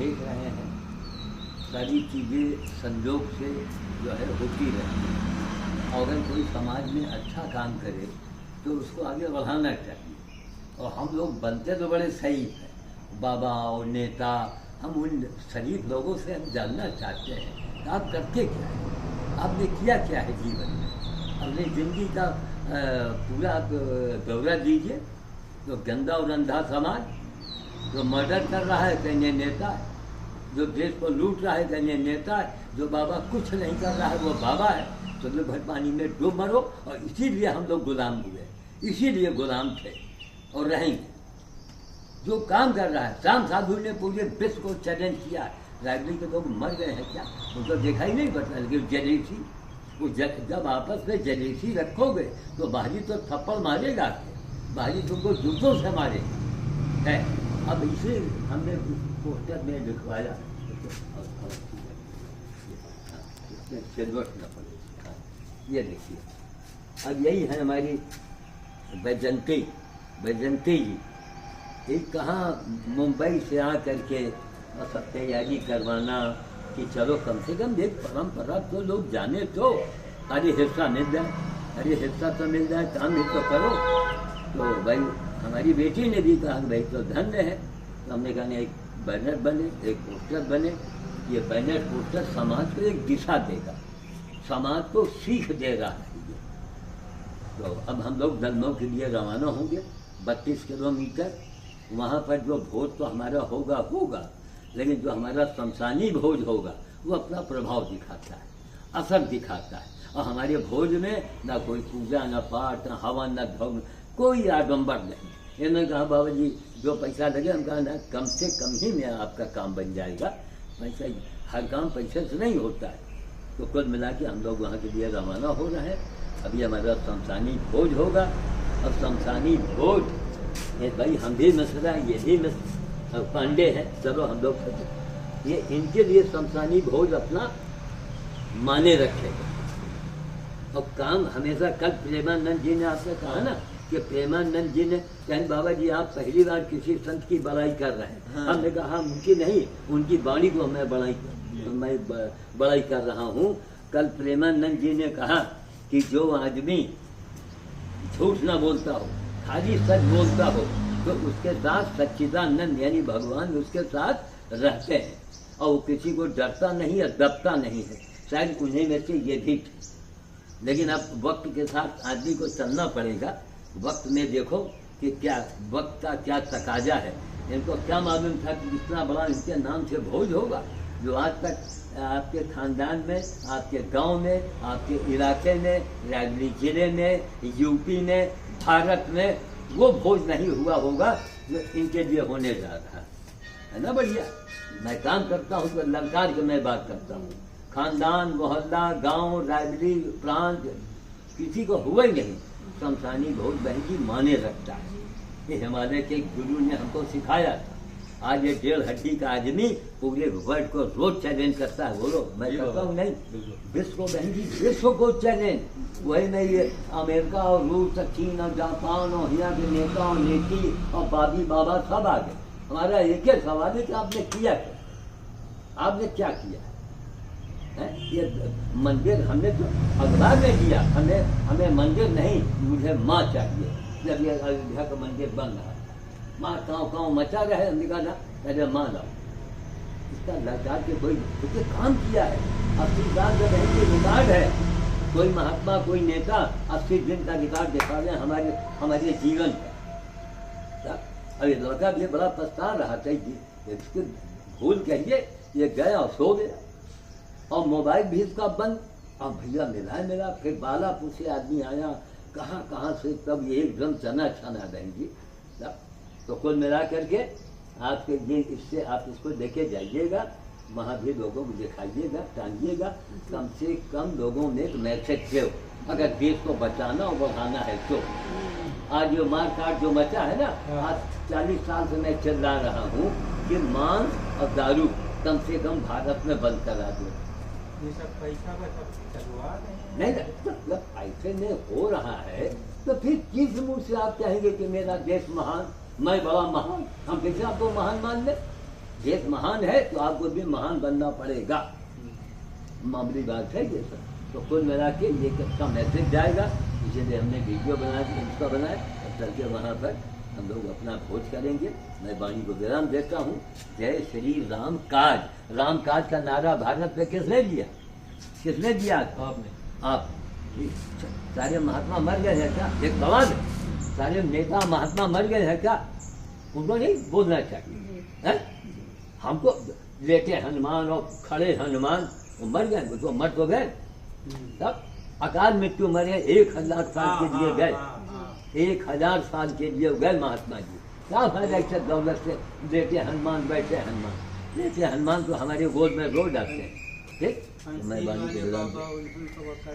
देख रहे हैं सारी चीज़ें संयोग से जो है होती रहती हैं। और अगर कोई समाज में अच्छा काम करे तो उसको आगे बढ़ाना चाहिए। और हम लोग बनते तो बड़े सही हैं, बाबा और नेता, हम उन शरीफ लोगों से हम जानना चाहते हैं कि आप करते क्या है, आपने किया क्या है जीवन में, अपनी ज़िंदगी का पूरा आप दौरा दीजिए। जो गंदा और अंधा समाज, जो मर्डर कर रहा है कहने नेता है, जो देश को लूट रहा है कहने नेता है, जो बाबा कुछ नहीं कर रहा है वो बाबा है। तो लोग भर पानी में डूब मरो। और इसीलिए हम लोग गुलाम हुए, इसीलिए गुलाम थे और रहेंगे। जो काम कर रहा है, शाम साधु ने पूरे विश्व को चैलेंज किया है। राजनीति के लोग मर गए हैं क्या, उनको देखा ही नहीं पड़ता। लेकिन जलेसी, वो जब आपस में जलेसी रखोगे तो बाहरी तो थप्पड़ मारेगा, बाहरी तुमको जूतों से मारे है। अब इसे हमने पोस्टर में लिखवाया, ये देखिए। अब यही है हमारी बैजंती जी। एक कहाँ मुंबई से आ करके सब तैयारी करवाना कि चलो कम से कम एक परंपरा तो लोग जाने तो, अरे हिस्सा मिल जाए, अरे हिस्सा तो मिल जाए, काम ही तो करो। तो भाई हमारी बेटी ने भी कहा भाई तो धन्य है। तो हमने कहा एक बैनर बने, एक पोस्टर बने। ये बैनर पोस्टर समाज को एक दिशा देगा, समाज को सीख देगा। तो अब हम लोग दलमऊ के लिए रवाना होंगे 32 किलोमीटर। वहाँ पर जो भोज तो हमारा होगा, लेकिन जो हमारा शमशानी भोज होगा वो अपना प्रभाव दिखाता है, असर दिखाता है। और हमारे भोज में ना कोई पूजा, ना पाठ, ना हवन, ना धर्म, कोई आडम्बर नहीं। इन्होंने कहा बाबा जी जो पैसा लगे, हम कहा ना कम से कम ही में आपका काम बन जाएगा, पैसा हर काम पैसे से नहीं होता है। तो कुल मिला के हम लोग वहाँ के लिए रवाना हो रहे हैं। अभी हमारा शमशानी भोज होगा। और शमशानी भोज ये भाई हम भी मिश्रा, ये भी मिश्र पांडे हैं, चलो हम लोग ये इनके लिए शमशानी भोज अपना माने रखेगा। और काम हमेशा, कल प्रेमानंद जी ने आपसे कहा ना कि प्रेमानंद जी ने कहा बाबा जी आप पहली बार किसी संत की बड़ाई कर रहे हैं। हाँ। हमने कहा उनकी नहीं, उनकी वाणी को मैं बड़ाई कर रहा हूँ। कल प्रेमानंद जी ने कहा कि जो आदमी झूठ ना बोलता हो, खाली सच बोलता हो, तो उसके साथ सच्चिदानंद यानी भगवान उसके साथ रहते हैं। और वो किसी को डरता नहीं है, दबता नहीं है। शायद उन्हीं में से ये भी थे। लेकिन अब वक्त के साथ आदमी को चलना पड़ेगा। वक्त में देखो कि क्या वक्त का क्या तकाजा है। इनको क्या मालूम था कि इतना बड़ा इनके नाम से भोज होगा, जो आज तक आपके खानदान में, आपके गांव में, आपके इलाके में, राजनी जिले में, यूपी में, भारत में वो भोज नहीं हुआ होगा जो इनके लिए होने जा रहा है ना। बढ़िया, मैं काम करता हूँ तो ललकार के मैं बात करता हूँ। खानदान, मोहल्ला, गांव, राजनी, प्रांत किसी को हुआ ही नहीं। शमशानी भोज बहन जी माने रखता है। ये हिमालय के गुरु ने हमको सिखाया था। आज ये 1.5 हड्डी का आदमी पूरे वर्ल्ड को रोज चैलेंज करता है। बोलो मैं करता हूँ नहीं, विश्व को बहन जी, विश्व को चैलेंज। वही नहीं, ये अमेरिका और रूस, चीन और जापान और यहाँ के नेता और नेती और बाबी बाबा सब आ गए। हमारा एक ही सवाल है कि आपने किया क्या, आपने क्या किया है? ये मंदिर हमने तो अखबार में दिया, हमें मंदिर नहीं, मुझे माँ चाहिए। जब ये अयोध्या का मंदिर बन रहा है, माँ काँव मचा रहे, हमने कहा पहले माँ लाओ। इसका लड़का के कोई काम किया है। 80 साल जब रिकॉर्ड है, कोई महात्मा, कोई नेता 80 दिन का रिकॉर्ड दिखा रहे हमारे जीवन का। अब ये लड़का भी बड़ा पछता रहा था, इसको भूल कहिए, ये गया और सो गया। और मोबाइल भी इसका बंद। अब भैया मिला, फिर बालापुर से आदमी आया, कहाँ से, तब ये एकदम चना देंगी। तो कुल मिला करके आपके ये इससे आप इसको लेके जाइएगा, वहाँ भी लोगों को दिखाइएगा, टांगिएगा। कम से कम लोगों में एक मैसेज दो, अगर देश को बचाना और बढ़ाना है तो। आज जो मार काट जो मचा है ना, आज 40 साल से मैं चिल्ला रहा हूँ कि मांस और दारू कम से कम भारत में बंद करा दो। ये सब पैसा चलवा नहीं, मतलब पैसे में हो रहा है तो फिर किस मुंह से आप कहेंगे कि मेरा देश महान, मैं बड़ा महान? हम कैसे आपको महान मान लें? देश महान है तो आपको भी महान बनना पड़ेगा। मामूली बात है ये सब। तो कुल मिला के ये अच्छा मैसेज जाएगा, इसीलिए हमने वीडियो बनाया, इंस्टा बनाया। अब चल के वहाँ पर हम लोग अपना भोज करेंगे। मैं वाणी को विराम देता हूँ। जय श्री राम काज। राम काज का नारा भारत में किसने दिया? किसने दिया? आपने। आप। सारे महात्मा मर गए हैं क्या? एक सवाल है, सारे नेता महात्मा मर गए हैं क्या? उनको नहीं बोलना चाहिए है? हमको लेटे हनुमान और खड़े हनुमान वो मर गए, वो तो मर तो गए। तब अकाल मृत्यु मरे 1000 साल के लिए गए, 1000 साल के लिए गए महात्मा जी। क्या फायदा इससे दौलत से? लेटे हनुमान बैठे हनुमान, लेटे हनुमान तो हमारे गोद में रो डालते हैं। ठीक, मैं वाणी को विराम देता हूं।